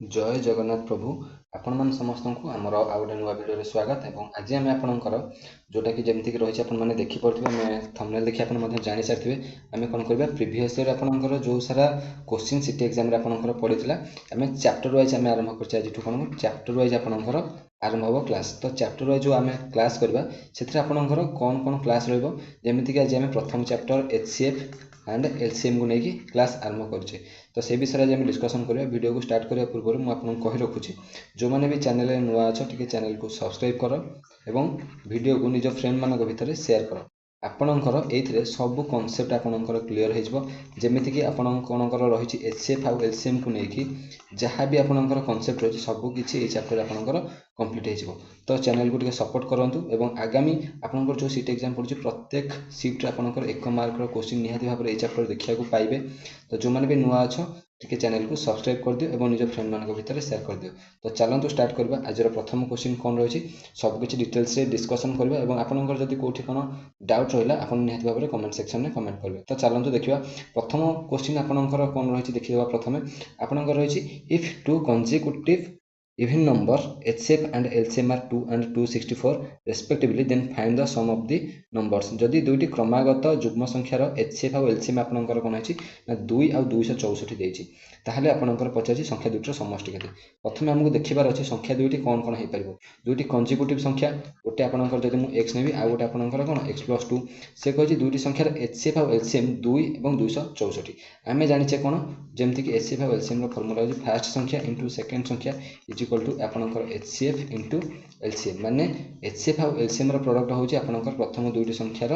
जय जगन्नाथ प्रभु आपण मान समस्त को आमर आउ गोटे नुआ भिडियो स्वागत एवं आज आम आपणकर जोटा कि जमीक रही आपने देखी पड़े थंबनेल देखि आपने जानी सारे आम कौन करवा प्रीवियस ईयर आपणकर जो सारा क्वेश्चन सीटी एग्जाम आपणकर पड़ता आम चैप्टर वाइज आम आरंभ कर आज कौन चैप्टर वाइज आपणकर आरंभ हम क्लास तो चैप्टर वाइज जो आम क्लास करवा से आपणकर कौन कौन क्लास रमीक आज आम प्रथम चैप्टर HCF एंड LCM को लेकिन क्लास आरंभ करें तो से विषय आज डिस्कसन करिया वीडियो को स्टार्ट करने पूर्व मुझे आपको कही रखुच्छी जो मैंने भी चैनल नुआ अच्छ टे चैनल को सब्सक्राइब कर एवं वीडियो को निज फ्रेंड मान भितर शेयर कर आपणकर ये सब कॉन्सेप्ट आपणकर क्लीयर होमिति कि आपणकर रही HCF आउ LCM को लेकिन जहाँ भी आपणकर कॉन्सेप्ट रही सबकि ये चैप्टर आपणकर कंप्लीट हो तो चैनल को सपोर्ट करूँ एवं आगामी आपणकर जो सीट एग्जाम पड़े प्रत्येक सीट्रे आपणकर 1 मार्कर क्वेश्चन निहाती भाव ये चैप्टर देखा पाइबे तो जो मैंने भी नुआ अच्छ टे चैनल को सब्सक्राइब कर दियो और निज फ्रेंड मान भितर शेयर कर दियो तो चलतु स्टार्ट करवा आज प्रथम क्वेश्चन कौन रही सबकि डिटेल्स डिस्कसन करवा और आपंकर जब कौटी कौन डाउट रहा आप निहाती भाव में कमेंट सेक्शन में कमेंट करेंगे तो चलतु देखा प्रथम क्वेश्चन आपंकर कौन रही देखिए प्रथम आपंकर रही if two consecutive even number HCF and LCM are 2 and 264 respectively then find the sum of the numbers जदि दुईटी क्रमागत जुग्म संख्यार HCF और LCM आपनकर कोन अछि ना 2 और 264 देछि ताहले आपनकर पचाछि संख्या दुईटर समष्टि केते प्रथमे हमकु देखिबार अछि संख्या दुईटी कोन कोन हे परिबो दुईटी कंसेक्यूटिव संख्या गोटे आपनकर जदि मु x नेबी आ गोटे आपनकर कोन x + 2 से कहछि दुईटी संख्यार HCF और LCM 2 एवं 264 आमे जानिछे कोन जेमति कि HCF और LCM रो फार्मूला अछि फर्स्ट संख्या इनटू सेकंड संख्या इक्वल टू आपनकर HCF इंटू LCM माने HCF और LCM रो प्रोडक्ट होची आपनकर प्रथम दुईटी संख्यार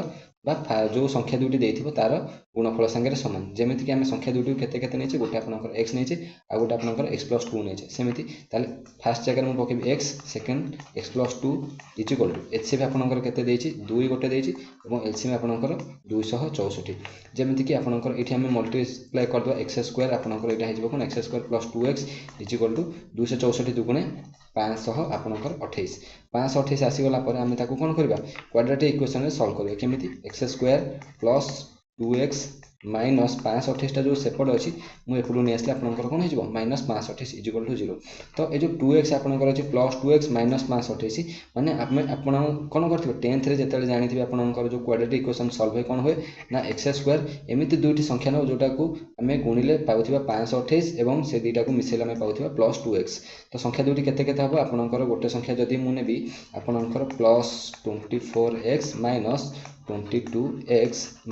बा जो संख्या दुईटी देथिबो तार गुणफल संगे समान जेमिति कि आमे संख्या दुईटी केते केते नेचे गोटे आपनकर x नेचे आ गोटे आपनकर x + 2 नेचे सेमिति ताले फर्स्ट जगह मु पकेबी x second x + 2 equal to HCF आपनकर केते देछि 2 गोटे देछि एवं LCM आपनकर 264 जेमिति कि आपनकर एठी आमे मल्टीप्लाई कर दो x² आपनकर एटा हेजिबो कोन x² + 2x इक्वल टू 264 दुगुणे 500 आपनकर 28 528 आसीगला पर आमे ताकू कोन करबा क्वाड्रेटिक इक्वेशन रे सॉल्व करबा केमिति x² + 2x माइनस 528 टा जो सेपट अछि मु एपडू नै आसले आपनकर कोन हेजिबो -528 इक्वल टू 0 तो ए जो 2x आपनकर अछि +2x -528 माने आपण कोन करथिबो 10th रे जेतले जानिथिबे आपनकर जो क्वाड्रेटिक इक्वेशन सॉल्व होय कोन होय ना x² एमिति दुईटी संख्या न जोटा को हमें गुणिले पाउथिबा 528 एवं से दुईटा को मिसेला में पाउथिबा +2x तो संख्या दुईटी केते केते हबो आपनकर गोटे संख्या जदी मु नेबी आपनकर +24x - 22x -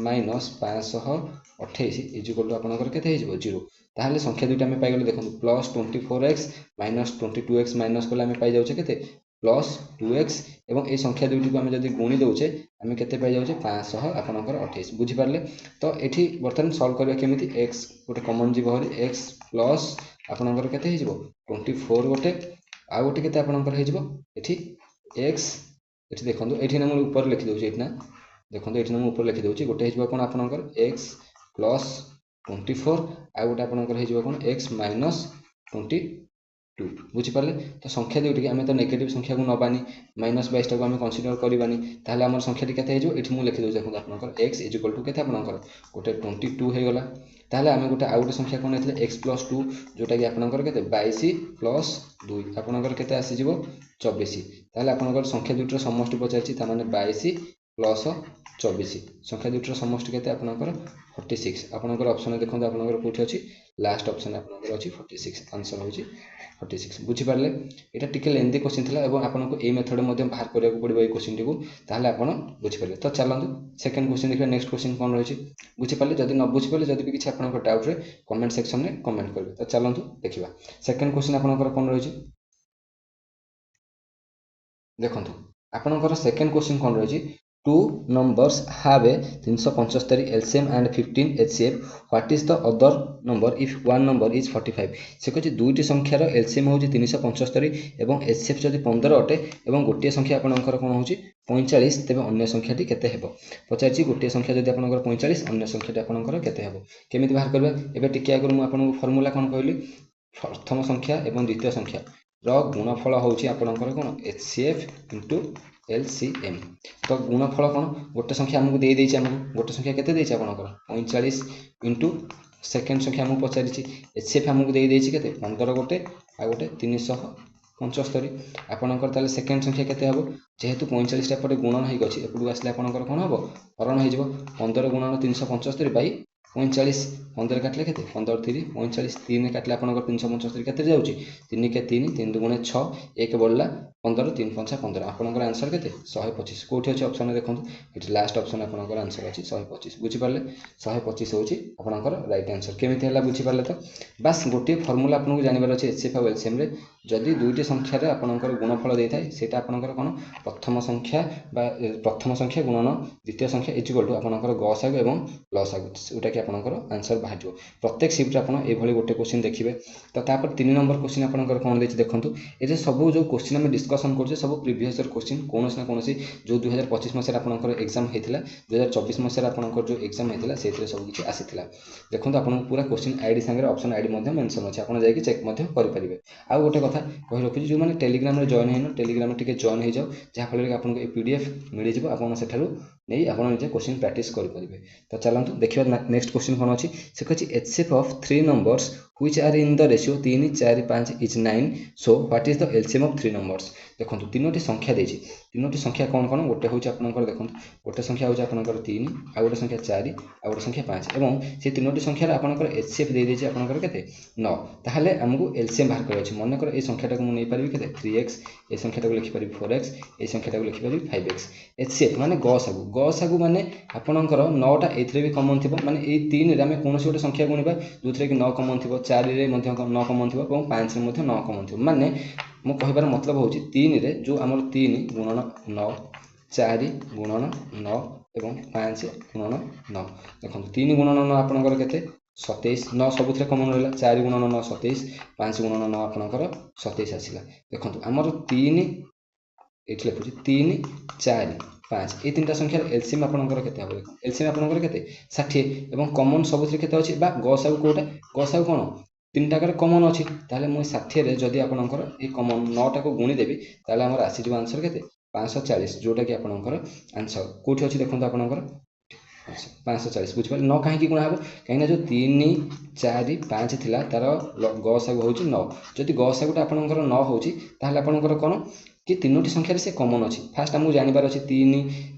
528 इक्वल टू आपनकर केते हेजिबो 0 ताहले संख्या दुईटा में पाइगले देखंतु +24x - 22x माइनस कोला में पाइ जाउछे केते +2x एवं ए संख्या दुईटी को हम जदी गुणी दउछे हम केते पाइ जाउछे 500 आपनकर 28 बुझि पारले तो एठी बर्तन सॉल्व करबा केमिति x गोटे कॉमन जीव हरि x प्लस आपनकर केते हेजिबो 24 गोटे आ गोटे केते आपनकर हेजिबो एठी x एठी देखंतु एठी न ऊपर लिखि दउछे एठी ना देखंतु एठी न ऊपर लिखि दउछे गोटे हेजिबो कोन आपनकर x प्लस 24 आ गोटे आपनकर हेजिबो कोन x माइनस 22 बुझि पारले तो संख्या दुईटी आमे तो नेगेटिव संख्या को नबानी -22 को आमे कंसीडर करिबानी ताहले हमर संख्याटी केते हेजो एठी मु लिखि दउ देखो आपनकर x इक्वल टू केते आपनकर गोटे 22 हे गला ताहले आमे गोटे आ गोटे संख्या कोन हेतले x + 2 जोटा कि आपनकर केते 22 + 2 आपनकर केते आसी जिवो 24 ताहले आपनकर संख्या दुईटर समष्टि पचारछि ता माने 22 + 24 संख्या दुईटर समष्टि केते आपनकर 46 आपनकर ऑप्शन देखंतु आपनकर कोठी अछि लास्ट ऑप्शन आपनकर अछि 46 आंसर होछि 46 बुझि पारले एटा टिके लेंदी क्वेश्चन थिला एवं आपनको ए मेथड मध्ये बाहर करिया को पड़िबो ए क्वेश्चन टिकु ताहले आपण बुझि पारले तो चलंतु सेकंड क्वेश्चन देखिबा नेक्स्ट क्वेश्चन कोन रहिछि बुझि पारले जदि न बुझि पारले जदि भी किछ आपनको डाउट रे कमेंट सेक्शन में कमेंट करबे तो चलंतु देखिबा सेकंड क्वेश्चन आपनकर कोन रहिछि देखंतु आपनकर सेकंड क्वेश्चन कोन रहिछि two numbers have a 375 LCM and 15 HCF what is the other number if one number is 45 से कहछि दुईटी संख्यार LCM होछि 375 एवं HCF जदि 15 अटे एवं गोटे संख्या आपनकर कोन होछि 45 तबे अन्य संख्याटी केते हेबो पचाछि गोटे संख्या जदि आपनकर 45 अन्य संख्याटी आपनकर केते हेबो केमिति बाहर करबा एबे टिके आगर मु आपनको फार्मूला कोन कहली प्रथम संख्या एवं द्वितीय संख्या रो गुणफल होछि आपनकर कोन HCF इनटू LCM तो गुणफल कोन गोटे संख्या हमकु दे देछि हमकु गोटे संख्या केते देछि आपनकर 45 * सेकेंड संख्या आमको पचारि एचसीएफ आमको देदेछि केते 15 गोटे आ गोटे 375 आपणकर ताले सेकेंड संख्या केते हबो जेहेतु 45 टा पटे गुणन होई गछि एपडू आसले आपणकर कोन हबो हरण होई जबो 15 गुणन 375 बाई 45 15 काटले केते 15 3 45 3 काटले आपणकर 375 केते जाउछि 3 के 3 3 दुगुणे 6 1 बोलला 15 3 5 15 आपणकर आंसर केते 125 कोठी अछि ऑप्शन देखंतु इट लास्ट ऑप्शन आपणकर आंसर अछि 125 बुझि पारले 125 होछि आपणकर राइट आंसर केमिति हला बुझि पारले तो बस गोटे फार्मूला आपनको जानिबार अछि एचसीएफ आ एलसीएम रे जदि दुईटी संख्या रे आपणकर गुणफल देइथाय सेटा आपणकर कोन प्रथम संख्या गुणन द्वितीय संख्या इक्वल टू आपणकर गसागु एवं लसागु उटा कि आपणकर आंसर बाहर जो प्रत्येक शिफ्ट रे आपण एभली गोटे क्वेश्चन देखिबे तो तापर 3 नंबर क्वेश्चन आपणकर कोन देछि देखंतु ए जे सब जो क्वेश्चन हम डिस्कशन करछे सब प्रीवियस ईयर क्वेश्चन कोनोस ना कोनोसी जो 2025 मसे आपणकर एग्जाम हेतिला 2024 मसे आपणकर जो एग्जाम हेतिला सेतिरे सब किछि आसीतिला देखंतु आपण पूरा क्वेश्चन आईडी संगे ऑप्शन आईडी मध्ये मेंशन अछि आपण जाय कि चेक मध्ये करि परिबे आ गोटे कथा कहि रखि जो माने टेलीग्राम रे जॉइन हेनो टेलीग्राम टिके जॉइन हे जाओ जहा फल रे आपन को ए पीडीएफ मिलि जिवो आपन सेठारु नै आपन जे क्वेश्चन प्रैक्टिस करि परिबे तो चलंतु देखिबा नेक्स्ट क्वेश्चन कोन अछि से कहछि HCF of 3 numbers which are in the ratio 3 4 5 is 9 so what is the LCM of 3 numbers देखंतु तीनोटी संख्या देछि तीनोटी संख्या कोन कोन गोटे होछि आपनकर देखंतु गोटे संख्या होछि आपनकर 3 आ गोटे संख्या 4 आ गोटे संख्या 5 एवं से तीनोटी संख्या रे आपनकर एचसीएफ दे देछि आपनकर केते 9 ताहाले हमकु एलसीएम बाहर करय अछि मन कर ए संख्याटा को नै परिबि केते 3x ए संख्याटा को लिखि परिबि 4x ए संख्याटा को लिखि परिबि 5x एचसीएफ माने गसागु माने आपनकर 9 टा एथरे भी कॉमन थिबो माने ए 3 रे हम कोनोसी गोटे संख्या गुणिबा जोथरे कि 9 कॉमन थिबो 4 रे मध्य 9 कॉमन थिबो एवं 5 रे मध्य 9 कॉमन थिबो माने मो कहबार मतलब होछि 3 रे जो हमर 3 गुणन 9 4 गुणन 9 एवं 5 गुणन 9 देखंतु 3 गुणन 9 आपनकर केते 27 9 सबुथरे कॉमन रहला 4 गुणन 9 27 5 गुणन 9 आपनकर 27 आसीला देखंतु हमर 3 एठी लिखुछि 3 4 5 ए तीनटा संख्या एलसीएम आपनकर केते हबो एलसीएम आपनकर केते 60 एवं कॉमन सबुथरे केते अछि बा गसागु कोटा गसागु कोन तीन टाकर कॉमन अछि ताले मु 60 रे जदी आपनकर ए कॉमन 9 टा को गुणी देबी ताले हमर आसी जो आंसर केते 540 जोटा कि आपनकर आंसर कोठी अछि देखंतु आपनकर 540 बुझ पाले 9 काहे कि गुणा हबो काहे ना जो 3 4 5 थिला तार गसागु होछि 9 जदी गसागुटा आपनकर 9 होछि ताले आपनकर कोन कि तीनोटी संख्या रे से कॉमन अछि फास्ट हमु जानिबार अछि 3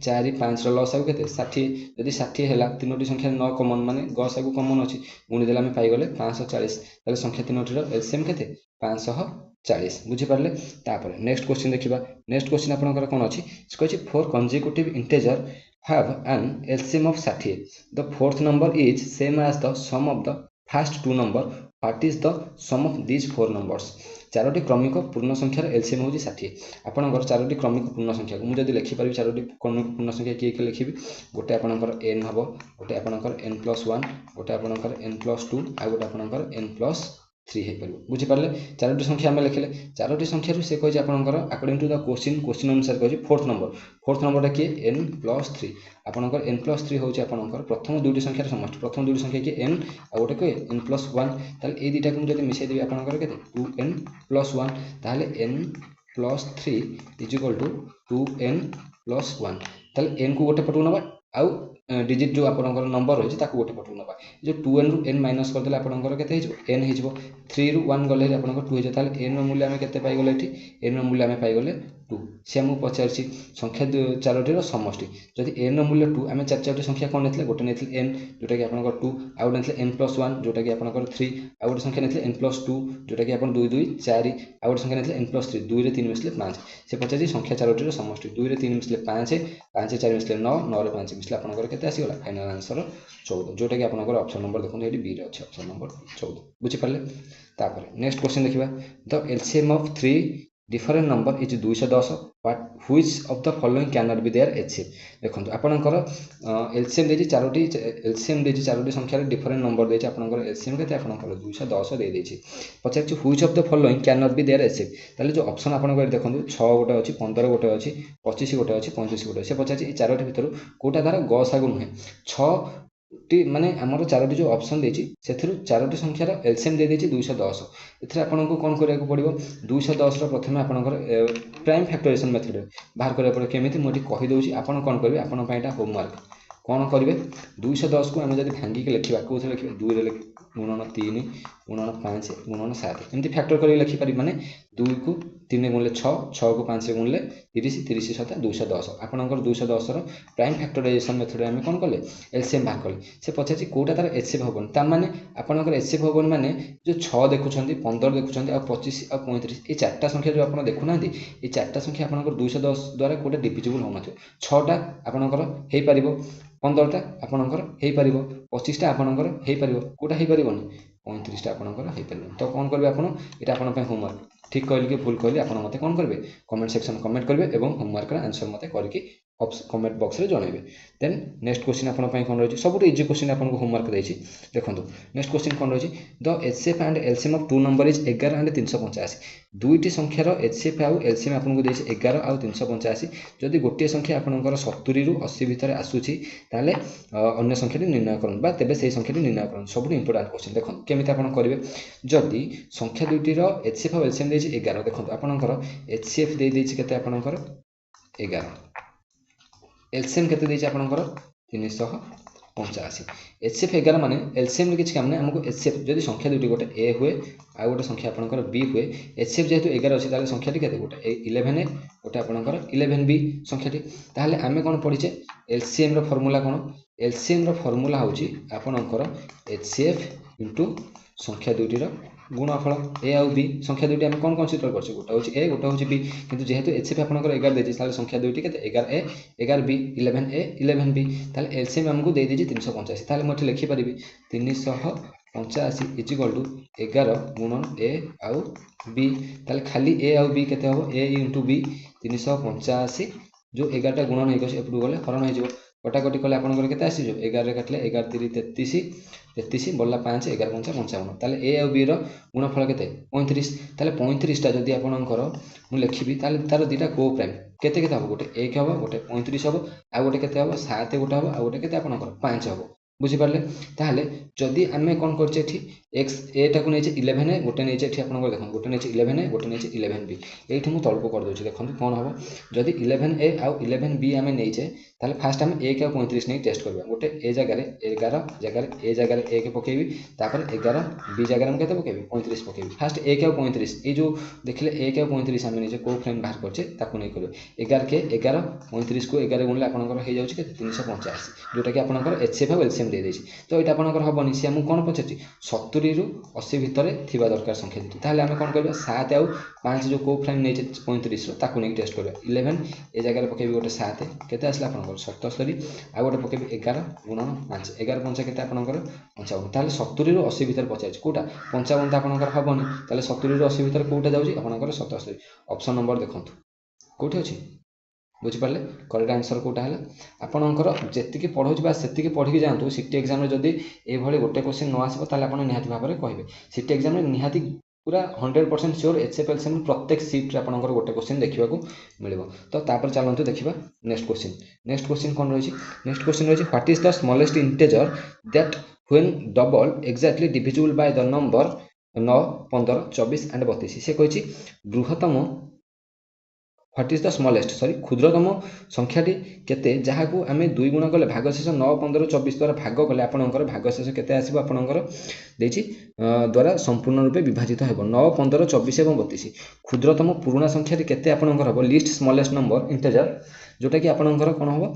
4 5 रो लसागु केते 60 जदी 60 हैला तीनोटी संख्या 9 कॉमन माने गसागु कॉमन अछि गुणी देला हम पाई गले 540 ताले संख्या तीनोटी रो एलसीएम केते 540 बुझि पारले तापर नेक्स्ट क्वेश्चन देखिबा नेक्स्ट क्वेश्चन आपनकर कोन अछि से कहछि 4 consecutive integer have an LCM of 60 the fourth number is same as the sum of the first two number what is the sum of these four numbers Charoti क्रमिक पूर्ण संख्यार LCM होछि 60 आपनकर चारोटी क्रमिक पूर्ण संख्या मु जदी लिखि परिबि चारोटी क्रमिक पूर्ण संख्या के लिखिबि गोटे आपनकर n हबो गोटे आपनकर n+1 गोटे आपनकर n+2 आ गोटे आपनकर n+3 हे परिबो बुझि पारले चारोटी संख्या हम लिखले चारोटी संख्या रु से कहै छै आपनकर अकॉर्डिंग टू द क्वेश्चन अनुसार कहै छै फोर्थ नंबर टा के n+3 आपनकर n+3 होछि आपनकर प्रथम दुईटी संख्यार समष्टि प्रथम दुईटी संख्या के n आ गोटे के n+1 ताले ए दुईटा को जदी मिसै देबी आपनकर केते 2n+1 ताले n+3 = 2n+1 ताले n को गोटे पटु नबा आउ डिजिट जो आपनकर नंबर होछि ताको गोटे पटु नबा जो 2n रु n माइनस कर देला आपनकर केते हे जबो n हे जबो 3 रु 1 गले आपनकर 2 हे जबो ताले n रो मूल्य हमें केते पाई गले एठी n रो मूल्य हमें पाई गले 2 से हम पचारछि संख्या चारोटी रो समष्टि जदि n रो मूल्य 2 हमें चारोटी संख्या कोन नेथले गोटे नेथले n जोटा कि आपनकर 2 आ गोटे नेथले n+1 जोटा कि आपनकर 3 आ गोटे संख्या नेथले n+2 जोटा कि आपन 2 2 4 आ गोटे संख्या नेथले n+3 2 रे 3 मिसले 5 से पचारछि संख्या चारोटी रो समष्टि 2 रे 3 मिसले 5 5 4 मिसले 9 9 रे 5 मिसले आपनकर केते आसी गला फाइनल आंसर 14 जोटा कि आपनकर ऑप्शन नंबर देखो एठी बी रे अछि ऑप्शन नंबर 14 बुझि पाले तापर नेक्स्ट क्वेश्चन देखिबा the LCM of 3 different number is 210 but which of the following cannot be their HCF देखंतु आपनकर एलसीएम देछि चारोटी एलसीएम देछि चारोटी संख्या रे डिफरेंट नंबर देछि आपनकर एलसीएम केते आपनकर 210 दे देछि पछाछि which of the following cannot be their HCF ताले जो ऑप्शन आपनकर देखंतु 6 गोटे अछि 15 गोटे अछि 25 गोटे अछि 35 गोटे से पछाछि ई चारोटी भितरु कोटा धारा गसागु नहे 6 माने हमर चारोटी जो ऑप्शन देछि सेथिरु चारोटी संख्यार एलसीएम दे देछि 210 एथरे आपनको कोन करिया को पड़िबो 210 रो प्रथमे आपनकर प्राइम फैक्टराइजेशन मेथड बाहर करिया पड़े केमिति मोटी कहि दउछि आपन कोन करबे आपन पाइटा होमवर्क कौन करेंगे 210 को आम जब भांगिक लिखा कौन लिखा 2 रे गुणन 3 गुणन 5 गुणन 7 एमती फैक्टर कर लिखिपर माने 2 को 3 गुणिले 6 6 को 5 गुणिले 30 30 7 210 आपंकर 210 प्राइम फैक्टराइजेशन मेथड आम कौन कले एलसीएम बाहर कले से पचार कौटा तार एचसीएफ हेन तार आपंकर एचसीएफ हेन माने जो 6 देखुं 15 देखुं आ 25 आ 35 ये चार्टा संख्या जो आप देखुना ये चार्टा संख्या आपंकर 210 द्वारा कौटा डिविजिबल होना 6टा आपंकर हो पार 15टा आपंकर हो पार 25टा आपंकर हो पार कौटा हो पारनि 35टा आपंकर हो पार तो कौन करेंगे आप यहाँ होमवर्क ठीक कहली कि भूल कहली आप मत कौन करेंगे कमेंट सेक्शन कमेंट करेंगे और होमवर्क आंसर मत करके कमेंट बॉक्स रे जनइबे देन नेक्स्ट क्वेश्चन आपन पई कोन रही सब इजी क्वेश्चन आपन को होमवर्क देछि देखंतु नेक्स्ट क्वेश्चन कोन रही the HCF and LCM of two number is 11 and 385 दुईटी संख्यार एचसीएफ आउ एलसीएम आपन को देछि 11 आउ 385 जदि गोटे संख्या आपनकर 70 रु 80 भितर आसुछि ताले अन्य संख्याटी निर्णय करन बा तेबे सेही संख्याटी निर्णय करन सब इंपोर्टेंट क्वेश्चन देखंतु केमिति आपन करिवे जदि संख्या दुईटी रो एचसीएफ आउ एलसीएम देछि 11 देखंतु आपनकर एचसीएफ दे देछि केते आपनकर 11 एलसीएम केते देछि आपनकर 385 एचसीएफ 11 माने एलसीएम किछि काम नै हमको एचसीएफ जदि संख्या दुटी गोटे ए हुए आ गोटे संख्या आपनकर बी हुए एचसीएफ जेहेतु 11 अछि ताले संख्याटी केते गोटे 11 ए गोटे आपनकर 11 बी संख्याटी ताले आमे कोन पढिचे एलसीएम रो फार्मूला कोन एलसीएम रो फार्मूला होछि आपनकर एचसीएफ इनटू संख्या दुटी रो गुणफल ए आउ बी संख्या दुटी आम कौन कनसीडर करछे गोटा होछि ए गोटा होछि बी किंतु जेहेतु एचसीएफ आपनकर 11 देछि ताले संख्या दुटी केते 11 ए 11 बी 11 ए 11 बी ताले एलसीएम हमकु दे देछि 385 ताले मथि लिखि परिबि 385 इक्वल टू 11 गुणन ए आउ बी ताले खाली ए आउ बी केते हबो ए इनटू बी 385 जो 11 टा गुणन हेगो एपडू गले हरण हे जिवो कटाकटी कले आपनकर केते आसी जो 11 रे काटले 11 3 33 33 बोला 5 11 5 55 ताले ए और बी रो गुणफल केते 35 ताले 35 टा जदी आपनकर मु लिखिबी ताले तार दीटा को प्राइम केते केते हबो गोटे 1 हबो गोटे 35 हबो आ गोटे केते हबो 7 गोटे हबो आ गोटे केते आपनकर 5 हबो बुझी पारले ताले जदी आमे कोन करछे एठी x ए टा को नेचे 11 ए गोटे नेचे एठी आपनकर देखन गोटे नेचे 11 ए गोटे नेचे 11 बी एठी मु तळको कर दोछि देखन कोन हबो जदी 11 ए आ 11 बी आमे नेचे ताले फास्ट हम 1 और 35 नै टेस्ट करबा गोटे ए जगह रे 11 जगह रे ए जगह रे 1 पकेबी तापर 11 बी जगह रे हम केते पकेबी 35 पकेबी फास्ट 1 और 35 ए जो देखले 1 और 35 हम नेचे को फ्रेम बाहर करछे ताको नै करबे 11 के 11 35 को 11 गुणले आपनकर हे जाउछि केते 385 जोटा कि आपनकर एचसीएफ और एलसीएम दे देछि तो एटा आपनकर हबनी से हम कोन पछछि 70 रु 80 भितरे थिबा दरकार संख्या दिति ताले हम कोन करबा 7 और 5 जो को फ्रेम नेचे 35 रो ताको नै टेस्ट करबा 11 ए जगह रे पकेबी गोटे 7 केते आसला आपनकर 77 आ गोटे पकेबी 11 गुणन 5 11 5 केते आपनकर 55 ताले 70 रु 80 भितर पचाइछ कोटा 55 ता आपनकर हबनी ताले 70 रु 80 भितर कोटा जाउछि आपनकर 77 ऑप्शन नंबर देखंतु कोठी अछि बुझी पारले करेक्ट आंसर कोटा हला आपनकर जेतिकी पढौछि बा सेतिकी पढिक जानतु सीटी एग्जाम रे जदी ए भली गोटे क्वेश्चन न आसीबो ताले आपन निहाती भाबरे कहबे सीटी एग्जाम रे निहाती पूरा 100% श्योर एचसीएफ एलसीएम प्रत्येक शिफ्ट रे आपनकर गोटे क्वेश्चन देखिबाकू मिलिबो तो तापर चलंतु देखिबा नेक्स्ट क्वेश्चन कोन रहिछि नेक्स्ट क्वेश्चन रहिछि what is the smallest integer that when double exactly divisible by the number 9 15 24 and 32 से कहिछि बृहत्तम what is the smallest sorry क्षुद्रतम संख्याटी केते जहाकू आमे 2 गुण कले भागशेष 9 15 24 द्वारा भाग कले आपनकर भागशेष केते आसीबो आपनकर देछि द्वारा संपूर्ण रूपे विभाजित हेबो 9 15 24 एवं 32 क्षुद्रतम पूर्ण संख्याटी केते आपनकर हबो लिस्ट स्मॉलेस्ट नंबर इंटीजर जोटा कि आपनकर कोन हबो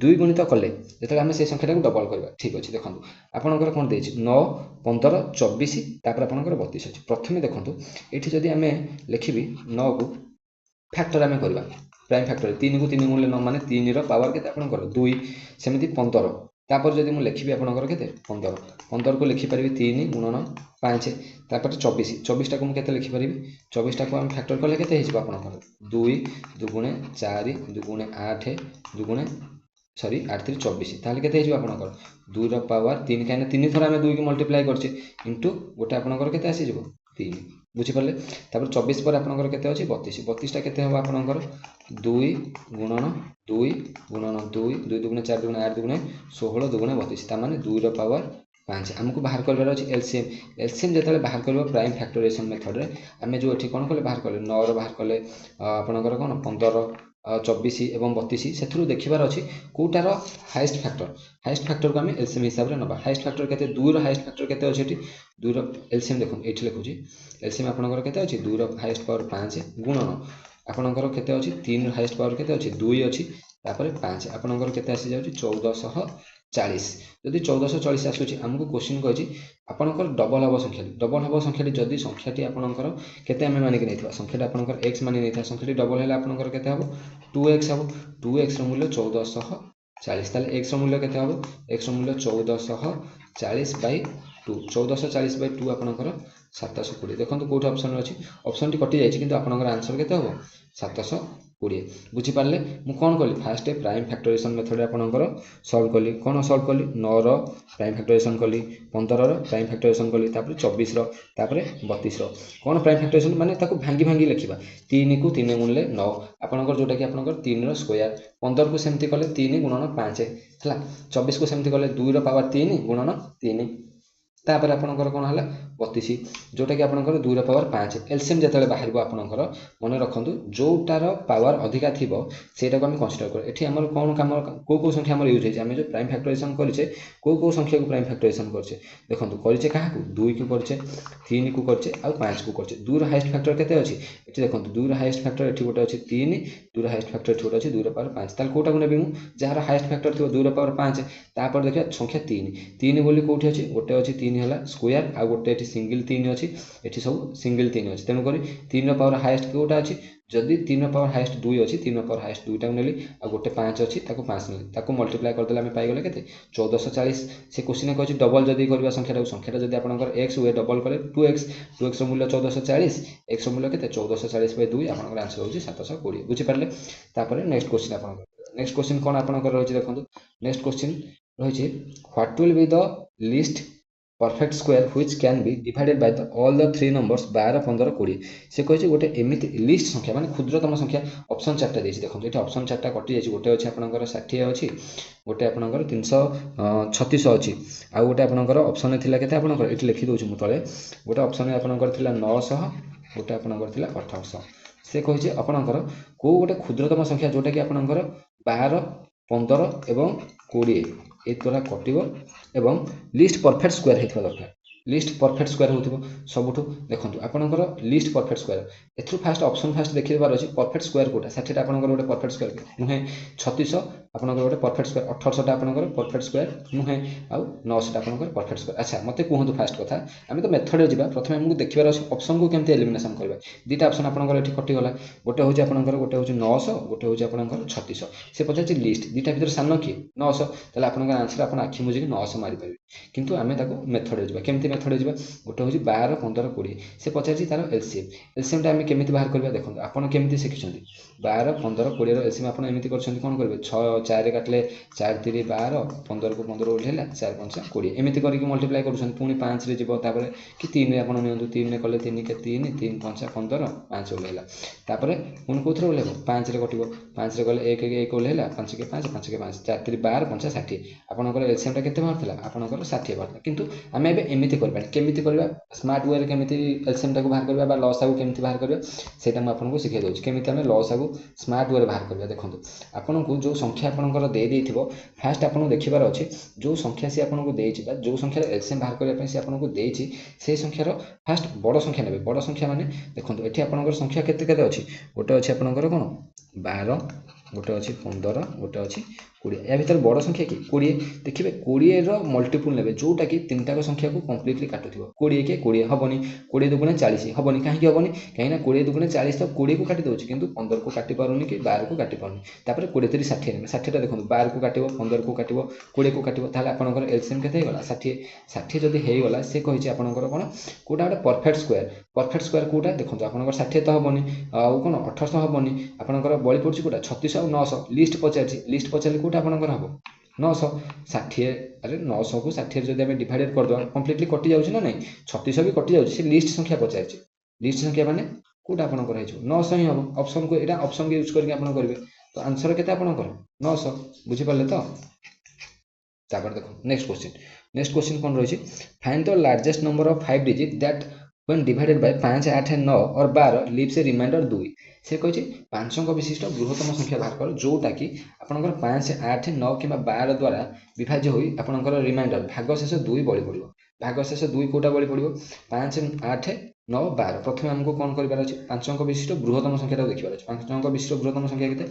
2 गुणित कले जेतले आमे से संख्याटा को डबल करबा ठीक अछि देखंतु आपनकर कोन देछि 9 15 24 तापर आपनकर 32 अछि प्रथमे देखंतु एठी जदी आमे लिखिबी 9 को फैक्टर आमे करबा प्राइम फैक्टर 3 को 3 गुणले 9 माने 3 रो पावर केते आपनकर 2 सेमिति 15 तापर जदी मु लिखिबी आपनकर केते 15 15 को लिखि परिबी 3 गुणन 5 तापर 24 24 टा को मु केते लिखि परिबी 24 टा को हम फैक्टर करले केते हे जिवो आपनकर 2 2 गुणे 4 2 गुणे 8 2 गुणे सॉरी 8 3 24 ताले केते हे जिवो आपनकर 2 रो पावर 3 काने 3 थरा में 2 के मल्टीप्लाई करछे इनटू गोटे आपनकर केते आसी जिवो 3 बुझी पारले तापर 24 पर आपनकर केते अछि 32 32 टा केते हो आपनकर 2 गुणन 2 गुणन 2 2 दुगुणे 4 दुगुणे 8 दुगुणे 16 दुगुणे 32 ता माने 2 रो पावर 5 हमको बाहर करबार अछि एलसीएम जेतले बाहर करबो प्राइम फैक्टराइजेशन मेथड रे हमें जो एठी कोन कले बाहर कले 9 रो बाहर कले आपनकर कोन 15 चौबीस एवं 32 से देखिबार अच्छी कौटार हाइएस्ट फैक्टर को आम एलसीएम हिसाब से नवा हाइएस्ट फैक्टर केते 2 रो हाइएस्ट फैक्टर केते अछि 2 रो एलसीएम देखो एठी लिखुची एलसीएम आपनकर केते अछि 2 रो हाइएस्ट पावर 5 गुणन आपनकर केते अछि 3 रो हाइएस्ट पावर केते अछि 2 अछि तापर 5 आपनकर केते आसी जाउची 1440 जदि 1440 आसुची हमको क्वेश्चन कहछि आपनकर डबल हबो संख्याटी जदि संख्याटी आपनकर केते आमे मानिक नैथिबा संख्याटी आपनकर x मानि नैथिबा संख्याटी डबल हैला आपनकर केते हबो 2x हबो 2x रो मूल्य 1440 ताले x रो मूल्य केते हबो x रो मूल्य 1440 बाय 2 1440 बाय 2 आपनकर 720 देखंतु कोठ ऑप्शन अछि ऑप्शन टी कटि जायछि किंतु आपनकर आंसर केते हबो 720 बुझी पारले मु कोन कली फास्ट प्राइम फैक्टराइजेशन मेथड आपनकर सॉल्व कली कोन सॉल्व कली 9 रो प्राइम फैक्टराइजेशन कली 15 रो प्राइम फैक्टराइजेशन कली तापर 24 रो तापर 32 रो कोन प्राइम फैक्टराइजेशन माने ताको भांगी लिखिबा 3 को 3 गुणले 9 आपनकर जोटा कि आपनकर 3 रो स्क्वायर 15 को सेमति कले 3 गुणन 5 हला 24 को सेमति कले 2 रो पावर 3 गुणन 3 तापर आपनकर कोन हला 32 जोटा कि आपनकर 2 रो पावर 5 एलसीएम जतले बाहरबो आपनकर मन रखंतु जोटार पावर अधिका थिबो सेटा को हम कंसीडर कर एठी हमर कोन काम को संख्या हमर यूज होइछ हम जो प्राइम फैक्टराइजेशन करछे को संख्या को प्राइम फैक्टराइजेशन करछे देखंतु करछे काहा को 2 को करछे 3 को करछे आ 5 को करछे 2 रो हाईएस्ट फैक्टर केते अछि एठी देखंतु 2 रो हाईएस्ट फैक्टर एठी गोटे अछि 3 2 रो हाईएस्ट फैक्टर एठी गोटे अछि 2 रो पावर 5 ताल कोटा को नेबी मु जहार हाईएस्ट फैक्टर थिबो 2 रो पावर 5 तापर देखिया संख्या 3 बोली कोठी अछि गोटे अछि 3 हला स्क्वायर आ गोटे एठी सिंगल 3 अछि एठी सब सिंगल 3 अछि तेनु करी 3 रो पावर हाईएस्ट कोटा अछि जदि 3 रो पावर हाईएस्ट 2 अछि 3 रो पावर हाईएस्ट 2 टा नेली आ गोटे 5 अछि ताको 5 नेली ताको मल्टीप्लाई कर देला हम पाइ गेले केते 1440 से क्वेश्चन कहछि डबल जदि करबा संख्याटा जदि आपनकर x हुए डबल करे 2x रो मूल्य 1440 x रो मूल्य केते 1440 बाय 2 आपनकर आंसर होछि 720 बुझि पारले तापर नेक्स्ट क्वेश्चन आपनकर नेक्स्ट क्वेश्चन कोन आपनकर रहछि देखंतु नेक्स्ट क्वेश्चन रहिछि what will be the least perfect square which can be divided by the all the three numbers 12 15 20 से कहछि गोटे एमिति लिस्ट संख्या माने क्षुद्रतम संख्या ऑप्शन चारटा देछि देखंतु एठी ऑप्शन चारटा कटि जाछि गोटे अछि आपनकर 60 अछि गोटे आपनकर 336 अछि आ गोटे आपनकर ऑप्शन थिला केते आपनकर एठी लिखि दोछि मु तळे गोटे ऑप्शन आपनकर थिला 900 गोटे आपनकर थिला 1800 से कहछि आपनकर को गोटे क्षुद्रतम संख्या जोटा कि आपनकर 12 15 एवं 20 ए द्वारा कटिबो एवं लिस्ट परफेक्ट स्क्वायर हेतबा दरकार लिस्ट परफेक्ट स्क्वायर होतिबो सबुठु देखंतु आपनकर लिस्ट परफेक्ट स्क्वायर एथु फास्ट ऑप्शन फास्ट देखि देबार अछि परफेक्ट स्क्वायर कोटा 60 टा आपनकर गोटे परफेक्ट स्क्वायर नुहे 3600 आपनकर गोटे परफेक्ट स्क्वायर 1800 टा आपनकर परफेक्ट स्क्वायर नुहे आ 900 टा आपनकर परफेक्ट स्क्वायर अच्छा मते कहंतु फास्ट कथा आमे तो मेथड जिबा प्रथमे हमकु देखिबार अछि ऑप्शन को केमते एलिमिनेशन करबा दीटा ऑप्शन आपनकर एठी कटि गला गोटे होछि आपनकर गोटे होछि 900 गोटे होछि आपनकर 3600 से पछाछि लिस्ट दीटा भीतर सानो कि 900 तले आपनकर आंसर आपन आखि मुजी 900 मारि पाबे किंतु आमे ताको मेथड जिबा केमते मेथड जिबा गोटे होछि 12 15 20 से पछाछि तार एलसीएम टा आमे केमिति बाहर करबा देखंतु आपन केमिति सिखिछन्ती 12 15 20 रो एलसीएम आपन एमिति करछन्ती कोन करबे 6 4 रे काटले 4 3 12 15 को 15 उठेला 4 5 20 एमिति करिकि मल्टीप्लाई करछन्ती पुनी 5 रे जिवो तापरे कि 3 रे आपन नियंतु 3 रे कले 3 के 3 3 5 15 5 उठेला तापरे पुनी कोथरे उठेबो 5 रे कटिबो 5 रे गले 1 1 उठेला 5 के 5 5 के 5 4 3 12 5 60 आपनकर एलसीएम टा केते बाहरथिला आपनकर 60 बाहरथिला किंतु आमे एबे एमिति करबा केमिति करबा स्मार्ट वे रे केमिति एलसीएम टा को बाहर करबा बा लॉस आगु केमिति बाहर करबा सेटा म आपनको सिखाइ दोछि केमिति आमे लॉस आगु स्मार्ट वे रे बाहर करबा देखंतु आपनको जो संख्या आपनकर दे देथिबो फास्ट आपन देखिबार अछि जो संख्या से आपनको देछि बा जो संख्या एलसीएम बाहर करबा से आपनको देछि से संख्या रो फास्ट बड़ संख्या नेबे बड़ संख्या माने देखंतु एठी आपनकर संख्या केते केते अछि गोटे अछि आपनकर कोन 12 गोटे अछि 15 गोटे अछि 20 या भीतर बड़ संख्या कि 20 देखिबे 20 रो मल्टीपल नेबे जोटा कि तीनटा को संख्या को कंप्लीटली काटुथिबो 20 के 20 हबनी 20 दुगुणे 40 हबनी काहे कि हबनी काहेना 20 दुगुणे 40 तो 20 को काटि दोछि किंतु 15 को काटि पारुनी कि 12 को काटि पारुनी तापर 20 3 60 नेबे 60 टा देखंतु 12 को काटिबो 15 को काटिबो 20 को काटिबो ताले आपनकर एलसीएम केते हेगला 60 60 जदी हेइ गला से कहिछि आपनकर कोन कोटा गोटे परफेक्ट स्क्वायर कोटा देखंतु आपनकर 60 तो हबनी आ कोन 1800 हबनी आपनकर बळी पडछि कोटा 36 आ 900 लिस्ट पचारछि कोटा आपनकर हबो 900 60 अरे 900 को 60 जदी हम डिवाइडेड कर दो कंप्लीटली कटि जाउछि ना नै 3600 भी कटि जाउछि से लिस्ट संख्या पचारछि लिस्ट संख्या माने कोटा आपनकर हेछु 900 ही हबो ऑप्शन को एटा ऑप्शन के यूज करके आपन करबे तो आंसर केते आपनकर 900 बुझि पाले तो तापर देखो नेक्स्ट क्वेश्चन कोन रहिछि find the largest number of 5 digit that when divided by 5 8 9 और 12 leaves a remainder 2 से कही 5 विशिष्ट बृहत्तम संख्या बाहर कर जोटा कि आपंकर 5 8 9 कि 12 द्वारा विभाज्य होई आपंकर रिमाइंडर भागशेष 2 बळी पड़ो भागशेष 2 कोटा बळी पड़ो 5 8 9 12 प्रथम आमको कौन कर 5 विशिष्ट बृहत्तम संख्या देखिबार अछि 5 विशिष्ट बृहत्तम संख्या केते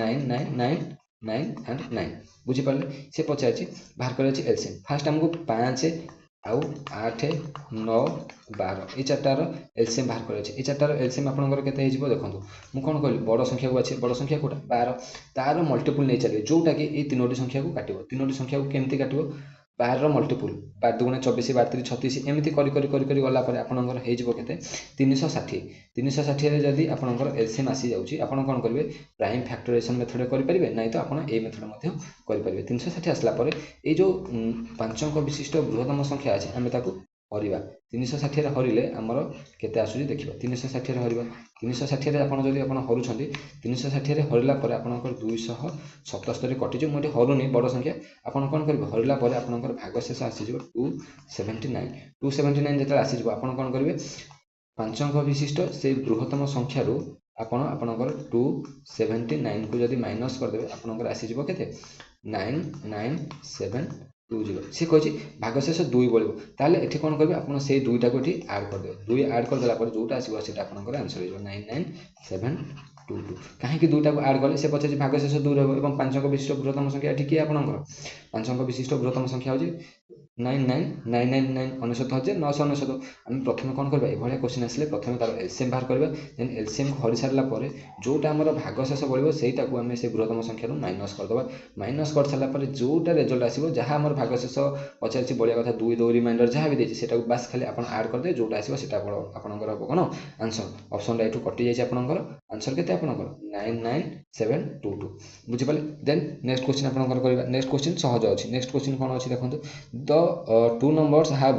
9 9 9 9 एंड 9 बुझी पाले से पचार बाहर कर एलसीएम फास्ट आमको 5 आउ 8 9 12 ये चार्टार एलसीएम बाहर कर चार्टार एलसीएम आपंकर के देखो मुझे कौन कहली बड़ संख्या को अच्छे बड़ संख्या कौटा 12 तार मल्टीपुल नहीं चलिए जोटा कि ये तीनोटी संख्या को काट तीनोटी संख्या को केमती काट 12 मल्टीपुल 12 दुगुणे 24 12 36 एमती कर गला आपंकर होते 360 360 जदि आपंकर एलसीएम आसी जाऊँगी आप कौन करेंगे प्राइम फैक्टराइजेशन मेथड करेंगे ना तो आप मेथड करेंगे 360 आसला ये जो 5 अंक विशिष्ट बृहत्तम संख्या अच्छे आम हरिबा 360 हरिले आमर केते आसुची देखिबा 360 हरिबा 360 आपण जदि आपण हरुछंती 360 हरिला परे आपनकर 277 कटि जे मोटे हरुनी बड़ संख्या आपण कोन करबे हरिला परे आपनकर भागशेष आसी जिवो 279 जेतला आसी जिवो आपण कोन करबे 5 अंक विशिष्ट से बृहत्तम संख्या रु आपनकर 279 को जदि माइनस कर देबे आपनकर आसी जिवो केते 9972 सी कही भागशेष 2 बढ़ो ताले एठी कौन करेंगे आप से दुईटा को आड करदे 2 आड करदेला जोटा आसो आपंकर आंसर हो 99722 कहीं दुईटा को आड कले से पचार भागशेष 2 रहा 5 अंक विशिष्ट बृहत्तम संख्या ये किए आपंकर 5 अंक विशिष्ट बृहत्तम संख्या हो 99,999 आम प्रथम कौन करवा ये क्वेश्चन आसे प्रथम तार एलसीएम बाहर करवा देन एलसीएम हरि सारा जोटा आम भागशेष बढ़ो सहीटा को आम से बृहत्तम संख्या माइनस करदे माइनस कर सारापर जोटा रेजल्ट आसो जहाँ आम भागशेष पचार बढ़िया कथा 2 2 रिमाइंडर जहाँ भी देती है बास खाली आप आड करदे जोटा आसो आपंकर कौन आंसर ऑप्शन एठू कटि जाए आपंकर आंसर के 99722 बुझिपारे देन नेक्स्ट क्वेश्चन आपंकर करवा नेक्स्ट क्वेश्चन सहज अच्छी नेक्स्ट क्वेश्चन कौन अच्छी देखो द टू नंबर्स हैव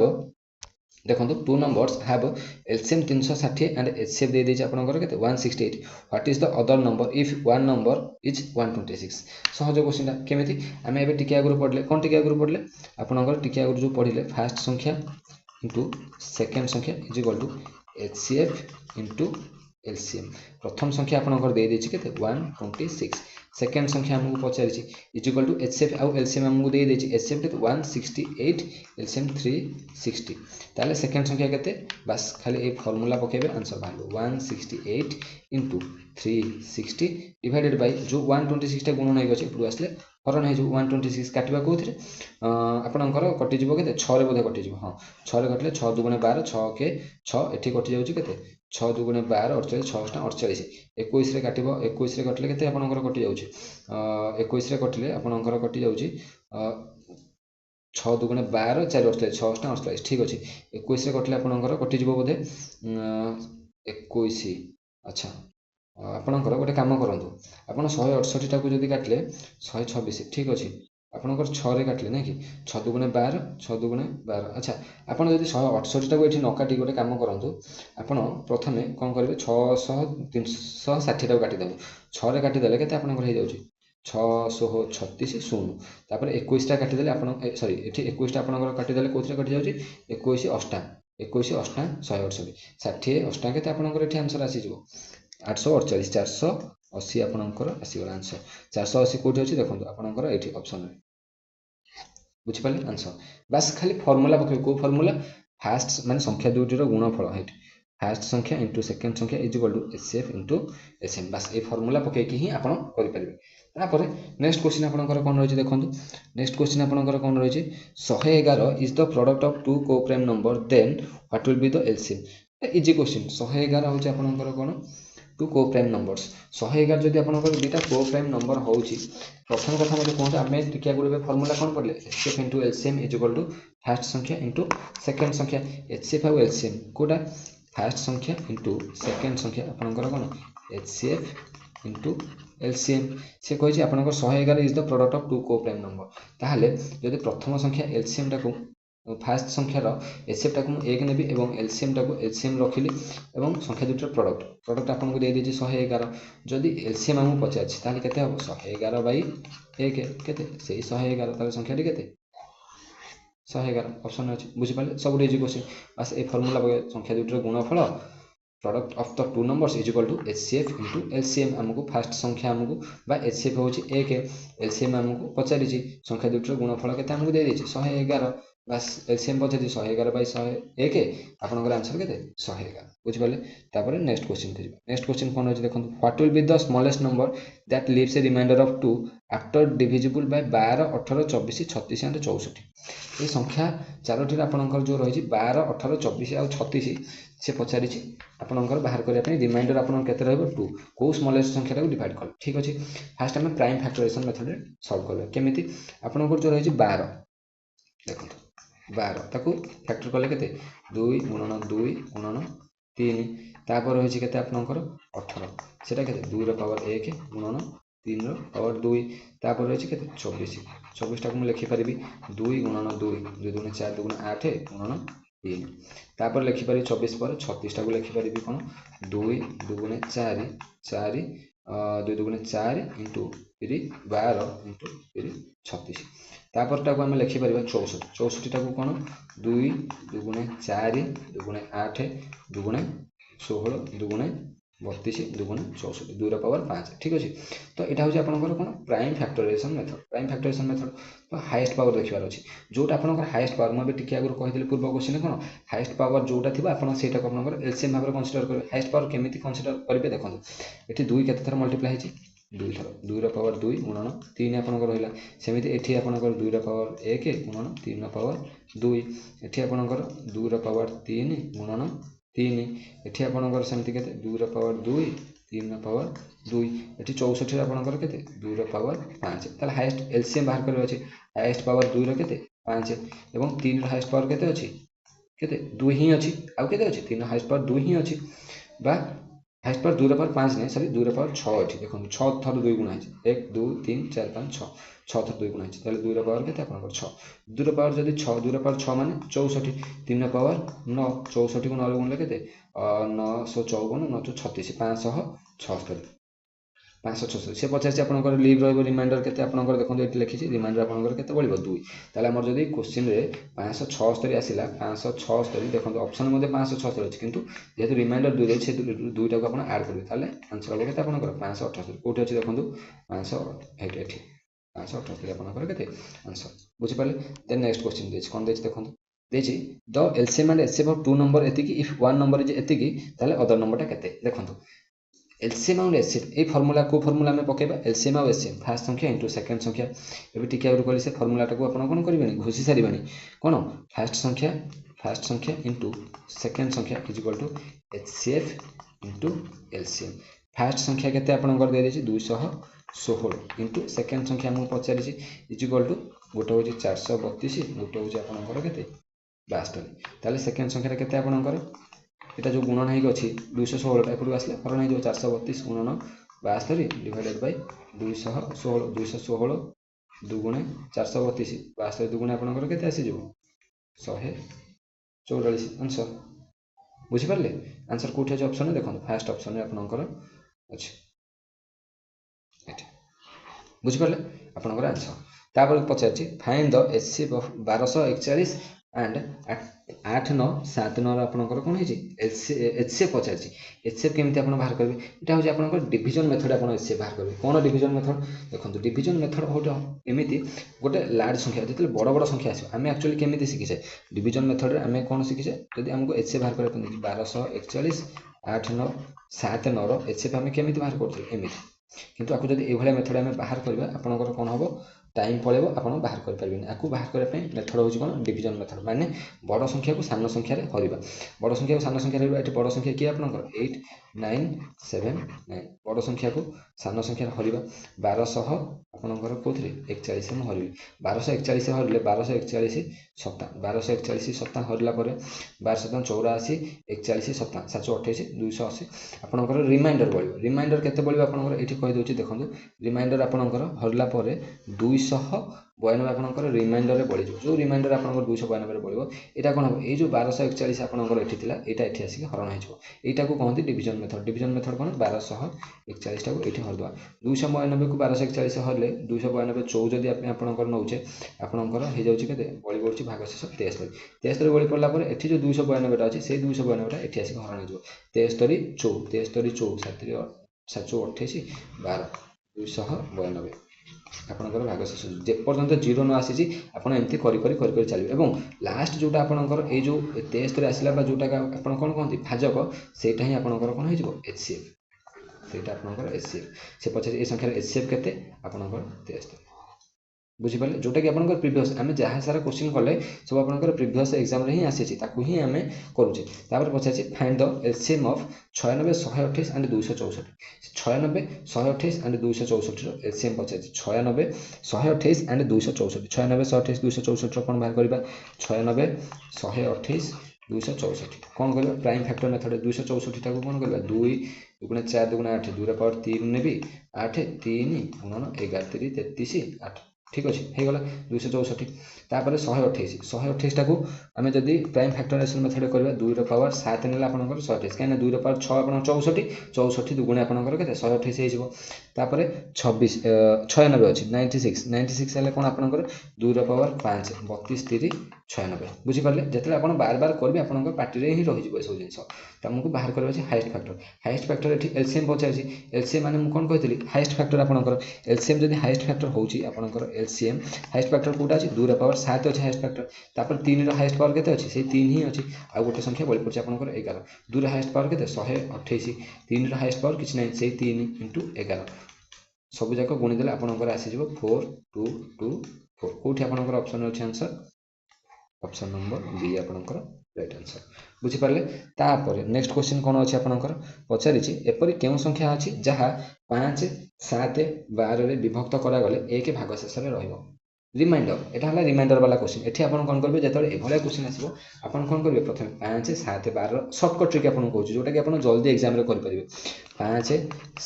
देखो two numbers have LCM 360 and HCF दे देछि आपनकर केते 168 what is the other number if one number is 126 सहज क्वेश्चन केमिति आमे एबे टिके आगुर पढले कोन टिके आगुर पढले आपनकर टिके आगुर जो पढिले फर्स्ट संख्या इनटू सेकंड संख्या is equal to HCF into LCM प्रथम संख्या आपनकर दे देछि केते 126 सेकेंड संख्या हमको पचार इज इक्वल टू एचसीएफ आउ एलसीएम हमको दे देछि एचसीएफ के 168 एलसीएम 360 ताले सेकेंड संख्या केते बस खाली ए फार्मूला पकेबे आंसर बाहर 168 इनटू 360 डिवाइडेड बाय जो 126 टा गुणन होई गछि पुरो आसले हरण है जो 126 काटिबा कोथरे आपनकर कटि जिवो केते 6 रे बोधे कटि जिवो हां 6 रे कटले 6 दुगुणे 12 6 के 6 एठी कटि जाउछि केते 6 दुगुणे 12 48 6 48 21 रे काटिबो 21 रे कटले केते आपनकर कटि जाउछि 21 रे कटले आपनकर कटि जाउछि 6 दुगुणे 12 4 48 6 48 ठीक अछि 21 रे कटले आपनकर कटि जिवो बोधे 21 अच्छा आपनकर गोटे काम करंतु आपन 168 टा को जदी काटले 126 ठीक अछि आपनकर 6 रे काटले ना कि 6 दुगुणे 12 6 दुगुणे 12 अच्छा आपन जदी 168 टा को एठी न काटी गोटे काम करंतु आपन प्रथमे कोन करबे 600 360 टा को काटी देबो 6 रे काटी देले केते आपनकर हे जाउछि 636 शून्य तापर 21 टा काटी देले आपन सॉरी एठी 21 टा आपनकर काटी देले कोथरे काटी जाउछि 21 8 21 8 168 60 8 केते आपनकर एठी आंसर आसी जिवो 848 480 आपनकर आसीगला आंसर 480 कोठी अछि देखंतु आपनकर एठी ऑप्शन रे बुझि पाले आंसर बस खाली फार्मूला पके को फार्मूला फास्ट माने संख्या दुइटी रो गुणफल हेट फास्ट संख्या इनटू सेकंड संख्या is equal to HCF into एसएम बस ए फार्मूला पके कि ही आपण करि परिबे तापर नेक्स्ट क्वेश्चन आपनकर कोन रहि देखंतु नेक्स्ट क्वेश्चन आपनकर कोन रहि 111 is the product of two coprime number then what will be the LCM easy question 111 होछि आपनकर कोन टू कोप्राइम नंबर्स 111 जदि आपनकर दुटा कोप्राइम नंबर होउछि प्रथम कथा मते कोन आमे टिकिया गुडे फार्मूला कोन पडले HCF into LCM is equal to first संख्या इनटू सेकंड संख्या एचसीएफ और एलसीएम कोडा फर्स्ट संख्या इनटू सेकंड संख्या आपनकर कोन एचसीएफ इनटू एलसीएम से कहि आपनकर 111 is the product of two coprime number ताहाले जदि प्रथम संख्या एलसीएम टा को फास्ट संख्यार एचसीएफ टा को 1 नेबी एवं एलसीएम टा को एलसीएम रखिली एवं संख्या दुटर प्रोडक्ट आपन को दे देछि 111 जदि एलसीएम हम पचाछि ताले केते हो 111 बाई 1 केते सेही 111 तार संख्या केते 111 ऑप्शन अछि बुझि पाले सब इजी क्वेश्चन बस ए फार्मूला संख्या दुटर गुणफल product of the two numbers is equal to HCF into LCM हमको फास्ट संख्या हमको बा एचसीएफ होची 1 एलसीएम हमको पचारिछि संख्या दुटर गुणफल केते हमको दे देछि 111 बस एलसीएम पचारिछि 111 बाय 101 आपनकर आंसर केते 111 बुझि पाले तापर नेक्स्ट क्वेश्चन करिबा नेक्स्ट क्वेश्चन कोन अछि देखंतु what will be the smallest number that leaves a remainder of 2 after divisible by 12 18 24 36 and 64 ये संख्या चारोटी आपनकर जो रही 12 18 24 आ 36 से पचारिछि आपनकर बाहर करिया पई रिमाइंडर आपन केते रहबो 2 को स्मॉलेस्ट संख्या को डिवाइड कर ठीक अछि फास्ट हम प्राइम फैक्टराइजेशन मेथड रे सॉल्व करबे केमिति आपनकर जो रही 12 देखंतु 12 ताकू फैक्टर कले केते 2 गुणन 2 गुणन 3 तापर रही केते आपनकर 18 सेटा केते 2 रो पावर 1 गुणन 3 रो पावर 2 तापर रही केते 24 24 टाकू मैं लिखि परिबी 2 गुणन 2 2 गुणन 4 2 गुणन 8 गुणन 3 तापर लिखि पारि 24 पर 36 टाकू लिखि परिबी कोन 2 2 गुणन 4 4 2 2 गुणन 4 इंटू 3 12 इंटू 3 36 तापर टाकू हम लिखि परिबा 64 64 टाकू कोन 2 2 गुणन 4 2 गुणन 8 2 गुणन 16 2 गुणन 32 2 गुणन 64 2 रो पावर 5 ठीक अछि तो एटा होछि आपनकर कोन प्राइम फैक्टराइजेशन मेथड तो हाईएस्ट पावर देखिबार अछि जोटा आपनकर हाईएस्ट पावर मैं टिके आगर कहि देले पूर्व क्वेश्चन कोन हाईएस्ट पावर जोटा थिबा आपन सेटा को आपनकर एलसीएम भाबरे कंसीडर करबे हाईएस्ट पावर केमिति कंसीडर करबे देखंतु एठी 2 केते थर मल्टीप्लाई हेछि 2 थर 2 रो पावर 2 गुणन 3 आपनकर होइला सेमिति एठी आपनकर 2 रो पावर 1 गुणन 3 रो पावर 2 एठी आपनकर 2 रो पावर 3 गुणन 3 एठी आपनकर सेमिति केते 2 रो पावर 2 3 रो पावर 2 एठी 64 रे आपनकर केते 2 रो पावर 5 ताले हाईएस्ट एलसीएम बाहर करबे अछि हाईएस्ट पावर 2 रो केते 5 एवं 3 रो हाईएस्ट पावर केते अछि केते 2 ही अछि आ केते अछि 3 रो हाईएस्ट पावर 2 ही अछि बा हाईएस्ट पावर 2 रो पावर 5 नै सॉरी 2 रो पावर 6 अछि देखो 6 थर 2 गुणा अछि 1 2 3 4 5 6 6 थर 2 गुणा अछि ताले 2 रो पावर केते आपनकर 6 2 रो पावर जदी 6 2 रो पावर 6 माने 64 3 रो पावर 9 64 को 9 रो गुणले केते 954 9 36 576 576 से 50 आपनकर लीव रहबो रिमाइंडर केते आपनकर देखो एठी लिखि छि रिमाइंडर आपनकर केते बळिबो 2 ताले हमर जदी क्वेश्चन रे 576 आसिला 576 देखो ऑप्शन मध्ये 576 अछि किंतु जेतु रिमाइंडर 2 रे से 2 टा को आपण ऐड करबे ताले आंसर होबो केते आपनकर 578 कोठी अछि देखो 508 एठी 578 आपनकर केते आंसर बुझि पाले देन नेक्स्ट क्वेश्चन देछि कोन देछि देखो देछि the LCM and HCF of two number एतिकी इफ वन नंबर इज एतिकी ताले अदर नंबर टा केते देखंतु एलसीएम और एचसीएफ ए फार्मूला को फार्मूला में पकेबा एलसीएम और एचसीएफ फर्स्ट संख्या इनटू सेकंड संख्या एबे टिके आउर कली से फार्मूला टा को आपण कोन करबेनी घोषि सारिबानी कोन फर्स्ट संख्या इनटू सेकंड संख्या is equal to HCF into LCM first संख्या केते आपण कर दे देछि 216 इनटू सेकंड संख्या हम पचारि छि इज इक्वल टू गोटे होछि 432 गोटे होछि आपण कर केते 62 ताले सेकंड संख्या केते आपण कर एटा जो गुणन हेक अछि 216 टा एपडू आसले हरण हे जो 432 गुणन 62 डिवाइडेड बाय 216 216 2 गुणे 432 62 2 गुणे आपनकर केते आसी जबो 144 आंसर बुझि परले आंसर कोठी अछि ऑप्शन देखो फर्स्ट ऑप्शन रे आपनकर अछि एटा बुझि परले आपनकर आंसर तापर पचाछि find the HCF of 1241 and 8 9 7 9 आपनकर कोन हेछि एचसीएफ पचाछि एचसीएफ केमिति आपन बाहर करबे एटा होछि आपनकर डिवीजन मेथड आपन एचसीएफ बाहर करबे कोन डिवीजन मेथड देखंतु डिवीजन मेथड होटा एमिति गोटे लार्ज संख्या जते बड़ बड़ संख्या आसे हमें एक्चुअली केमिति सिखिसे डिवीजन मेथड रे हमें कोन सिखिसे यदि हमको एचसीएफ बाहर करे पने 1241 8 9 7 9 रो एचसीएफ हमें केमिति बाहर करथि एमिति किंतु आकु जदि एभले मेथड हमें बाहर करबा आपनकर कोन हबो टाइम पळेबो आपण बाहर कर परबिन आकु बाहर करे पे मेथड होछि कोन डिवीजन मेथड माने बड़ संख्या को सानो संख्या रे हरिबा बड़ संख्या को सानो संख्या रे हरिबा एठी बड़ संख्या की आपनकर 8 9 7 9 बड़ संख्या को सानो संख्या रे हरिबा 1200 आपनकर कोथरे 41 में हरिबे 1241 हरिले 1241 7 1241 7 हरिला परे 1284 41 7 728 280 आपनकर रिमाइंडर बळिबो रिमाइंडर केते बळिबो आपनकर एठी कहि दोछि देखंतु रिमाइंडर आपनकर हरिला परे 200 92 ଆପଣଙ୍କର ରିମାଇଣ୍ଡରରେ ବଳିଯିବ ଯେଉଁ ରିମାଇଣ୍ଡର ଆପଣଙ୍କର 292ରେ ବଳିବ ଏଇଟା କ'ଣ ହେବ ଏଇ ଯେଉଁ 1241 ଆପଣଙ୍କର ଏଠି ଥିଲା ଏଇଟା ଏଠି ଆସିକି ହରଣ ହେଇଯିବ ଏଇଟାକୁ କହନ୍ତି ଡିଭିଜନ ମେଥଡ଼ କ'ଣ 1241ଟାକୁ ଏଇଠି ହରିଦେବା 292କୁ 1241 ହରିଲେ 292 ଚଉ ଯଦି ଆପଣଙ୍କର ନେଉଛେ ଆପଣଙ୍କର ହେଇଯାଉଛି କେତେ ବଳି ପଡ଼ୁଛି ଭାଗଶେଷ 73 ବଳି ପଡ଼ିଲା ପରେ ଏଠି ଯେଉଁ 292ଟା ଅଛି ସେଇ 292ଟା ଏଠି ଆସିକି ହରଣ ହେଇଯିବ 73 ଚଉ 7 12 292 ଆପଣଙ୍କର ଭାଗଶେଷ ଯେପର୍ଯ୍ୟନ୍ତ 0 ନ ଆସିଛି ଆପଣ ଏମିତି କରି ଚାଲିବେ ଏବଂ ଲାଷ୍ଟ ଯେଉଁଟା ଆପଣଙ୍କର ଏଇ ଯେଉଁ 73 ଆସିଲା ବା ଯେଉଁଟା ଆପଣ କ'ଣ କହନ୍ତି ଭାଜକ ସେଇଟା ହିଁ ଆପଣଙ୍କର କ'ଣ ହେଇଯିବ HCF ସେଇଟା ଆପଣଙ୍କର HCF ସେ ପଛରେ ଏ ସଂଖ୍ୟାର HCF କେତେ ଆପଣଙ୍କର 73 ବୁଝିପାରିଲେ ଯେଉଁଟାକି ଆପଣଙ୍କର ପ୍ରିଭିୟସ୍ ଆମେ ଯାହା ସାରା କ୍ୱେଶ୍ଚିନ୍ କଲେ ସବୁ ଆପଣଙ୍କର ପ୍ରିଭିୟସ୍ ଏକ୍ଜାମ୍ରେ ହିଁ ଆସିଛି ତାକୁ ହିଁ ଆମେ କରୁଛେ ତାପରେ ପଚାରିଛି find the LCM of 96 128 and 264 96 128 and 264ର LCM ପଚାରିଛି 96 128 ଆଣ୍ଡ 264 96 128 264ର କ'ଣ ବାହାର କରିବା 96 128 264 କ'ଣ କରିବା ପ୍ରାଇମ୍ ଫ୍ୟାକ୍ଟର ମେଥଡ଼ 264ଟାକୁ କ'ଣ କରିବା 2 ଦୁଗୁଣେ 4 ଦୁଗୁଣେ 8 2 ର ପାୱାର 3 ନେବି 8 3 ଗୁଣନ 11 3 33 8 ঠিক ଅଛି ହେଇଗଲା 264 ତାପରେ 128ଟାକୁ ଆମେ ଯଦି ପ୍ରାଇମ୍ ଫ୍ୟାକ୍ଟରାଇଜେସନ ମେଥଡ କରିବା 2 ର ପାୱାର 7 ନେଲେ ଆପଣଙ୍କର 128 କାହିଁକି ନା 2 ର ପାୱାର 6 ଆପଣଙ୍କର 64 ଦୁଗୁଣେ ଆପଣଙ୍କର କେତେ 128 ହେଇଯିବ ତାପରେ 96 ଅଛି 96 ହେଲେ କ'ଣ ଆପଣଙ୍କର 2 ର ପାୱାର 5 32 3 96 ବୁଝିପାରିଲେ ଯେତେବେଳେ ଆପଣ ବାର କରିବେ ଆପଣଙ୍କ ପାଟିରେ ହିଁ ରହିଯିବ ଏସବୁ ଜିନିଷ ତମକୁ ବାହାର କରିବା ଅଛି ହାଇଏଷ୍ଟ ଫ୍ୟାକ୍ଟର ଏଠି LCM ପଚାରିଛି LCM ମାନେ ମୁଁ କ'ଣ କହିଥିଲି ହାଇଏଷ୍ଟ ଫ୍ୟାକ୍ଟର ଆପଣଙ୍କର LCM ଯଦି ହାଇଏଷ୍ଟ ଫ୍ୟାକ୍ଟର ହେଉଛି ଆପଣଙ୍କର LCM ହାଇଏଷ୍ଟ ଫ୍ୟାକ୍ଟର କୋଉଟା ଅଛି 2 ର ପାୱାର 7 ଅଛି ହାଇଏଷ୍ଟ ଫ୍ୟାକ୍ଟର ତାପରେ 3 ର ହାଇଏଷ୍ଟ ପାୱାର କେତେ ଅଛି ସେଇ 3 ହିଁ ଅଛି ଆଉ ଗୋଟେ ସଂଖ୍ୟା ବଳି ପଡୁଛି ଆପଣଙ୍କର 11 2 ର ହାଇଏଷ୍ଟ ପାୱାର କେତେ 128 3 ର ହାଇଏଷ୍ଟ ପାୱାର କିଛି ନାହିଁ ସେଇ 3 × 11 ସବୁ ଯାକ ଗୁଣି ଦେଲେ ଆପଣଙ୍କର ଆସିଯିବ 4 2 2 4 କୋଉଠି ଆପଣଙ୍କର ଅପସନ ଅଛି आंसर ऑप्शन नंबर बी आपनकर राइट आंसर बुझी पारले तापर नेक्स्ट क्वेश्चन कोन अछि आपनकर पचारिछि एपरि केउ संख्या अछि जहा 5 7 12 रे विभक्त करा गले एक भाग शेष रे रहइबो रिमाइंडर एटा हला रिमाइंडर वाला क्वेश्चन एठी आपन कोन करबे जेतले एभले क्वेश्चन आसीबो आपन कोन करबे प्रथम 5 7 12 शॉर्टकट ट्रिक आपन कहूची जोटा कि आपन जल्दी एग्जाम रे कर परिबे 5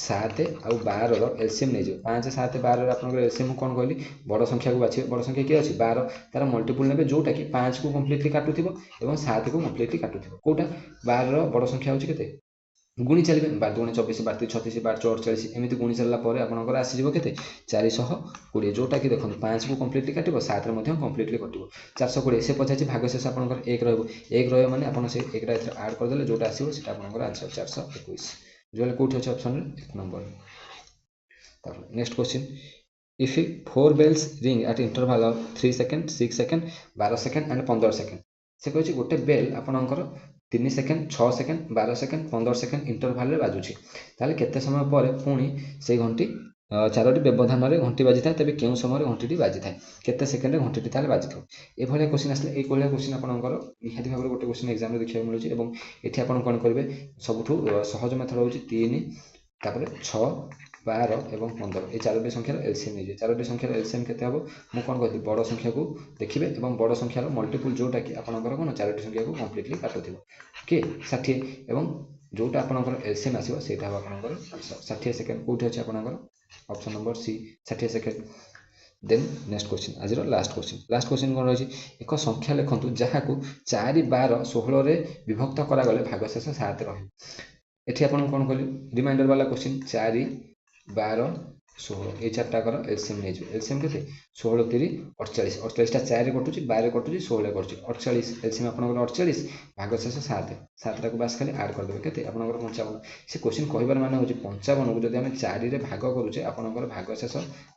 7 आउ 12 रो एलसीएम नै जो 5 7 12 रे आपन एलसीएम कोन कहली बड़ संख्या को बाछि बड़ संख्या के अछि 12 तार मल्टीपल नेबे जोटा कि 5 को कंप्लीटली काटुथिबो एवं 7 को कंप्लीटली काटुथिबो कोटा 12 रो बड़ संख्या होची केते गुणी चलिए 12 दुणे 24 32 36 12 48 एमती गुणी चलला परे आपनकर आसीजिवो केते 420 जोटा कि देखो 5 को कंप्लीटली काटिबो 7 रे मध्ये कंप्लीटली कटिबो 420 से पछाची भागशेष आपनकर 1 रहबो 1 रहबो माने आपन से 1 रा एथर ऐड कर देले जोटा आसीबो सेटा आपनकर आंसर 421 जोले कोठी अछि ऑप्शन रे 1 नंबर तापर next question if 4 bells ring at interval of 3 second 6 second 12 second and 15 second से कहछि गोटे बेल आपनकर 3 second 6 second 12 second 15 second interval रे बाजुछि ताले केते समय परे पुणी से घंटी चारोटी व्यवधान रे घंटी बाजि थाए तबे केउ समय रे घंटीटी बाजि थाए केते सेकंड रे घंटीटी ताले बाजि थाए ए भले क्वेश्चन आसले ए कोले क्वेश्चन आपनकर निहाती भाबरे गोटे क्वेश्चन एग्जाम रे देखिया मिलुछि एवं एठी आपन कोन करबे सबठु सहज मेथड होछि 3 तापर 6 12 एवं 15 ए चारोटी संख्यार एलसीएम नै जे चारोटी संख्यार एलसीएम केते हबो मु कोन कहति बड़ संख्या को देखिबे एवं बड़ संख्यार मल्टीपल जोटा कि आपनकर कोन चारोटी संख्या को कंप्लीटली काटुथिबो ओके 60 एवं जोटा आपनकर एलसीएम आसीबो सेटा हबो आपनकर 60 सेकंड कोठी अछि आपनकर option number C 60 second then next question आज लास्ट क्वेश्चन कोन रहछि एक संख्या लेखंतु जहा को 4 12 16 रे विभक्त करा गले भागशेष 7 रहे एठी आपन कोन कहली रिमाइंडर वाला क्वेश्चन 4 12 16 ए चारटा कर एलसीएम नै जो एलसीएम केते 16 3 48 48 टा 4 रे कटुची 12 रे कटुची 16 रे कटुची 48 एलसीएम आपन 48 भागशेष 7 7 टा को बास खाली ऐड कर देबे केते आपन 55 से क्वेश्चन कहिबार माने होची 55 को जदी हमें 4 रे भाग करूचे आपन भागशेष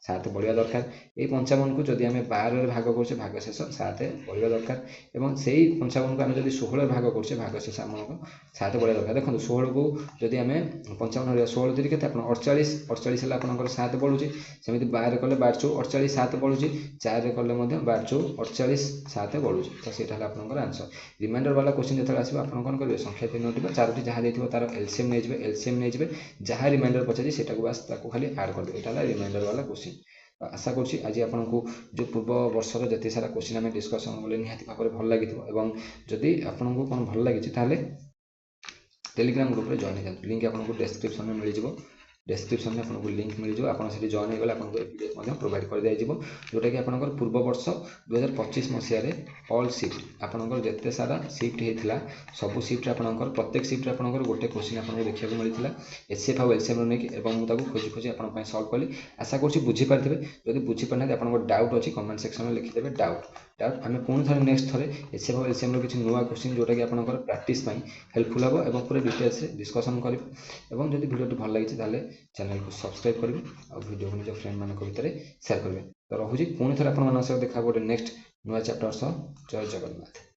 7 बढिया दरकार ए 55 को जदी हमें 12 रे भाग करूचे भागशेष 7 बढिया दरकार एवं सेही 55 को हमें जदी 16 रे भाग करूचे भागशेष हमन 7 बढिया दरकार देखो 16 को जदी हमें 55 रे 16 3 केते आपन 48 48 हला आपन 7 बढ़ुची सेमिति 12 कले 12 48 7 बढ़ुची 4 रे कले मध्ये 12 48 7 बढ़ुची तो सेटा हला आपनकर आंसर रिमाइंडर वाला क्वेश्चन जेतले आसीबो आपन कोन करबे संख्या तीनोटी चारोटी जहा देथिबो तार एलसीएम नै जिबे जहा रिमाइंडर पछाजी सेटा को बस ताको खाली ऐड कर देबे एटा हला रिमाइंडर वाला क्वेश्चन आशा करछि आज आपन को जो पूर्व वर्षर जति सारा क्वेश्चन हमें डिस्कशन बोले निहाती भाबरे भल लागिथिबो एवं जदि आपन को कोन भल लागिछि ताले टेलीग्राम ग्रुप रे जॉइन हेतु लिंक आपन को डिस्क्रिप्शन में मिल जिवो डेस्क्रिप्शन में आपको लिंक मिल जाओ आपन से जॉइन होगले आपन पीडीएफ मध्य प्रोवाइड कर दिया जिवो जोटा कि आपन पूर्व वर्ष 2025 मसिया रे ऑल शिफ्ट आपन जते सारा शिफ्ट हेतिला सब शिफ्ट आपन प्रत्येक शिफ्ट आपन गोटे क्वेश्चन आपन देखिया को मिलथिला एचसीएफ और एलसीएम रो नेकी एवं मु ताको खोजी खोजी आपन पय सॉल्व कली आशा करछि बुझी पारथिबे जदि बुझी पारना आपन डाउट अछि कमेंट सेक्शन में लिखि देबे डाउट आमे पुणी थरे नेक्स्ट थरे एचसीएफ और एलसीएम रो किछि नुवा क्वेश्चन जोटा कि आपन प्रैक्टिस पय हेल्पफुल हबो एवं पूरा डिटेल्स रे डिस्कशन करिवे एवं जदि वीडियो भल लागिछि ताले चैनल को सब्सक्राइब करेंगे और वीडियो को निज फ्रेंड मान भितर शेयर करेंगे तो रोचे पुणी थे आप देखा गोटे नेक्स्ट नुआ चैप्टर सह जय जगन्नाथ।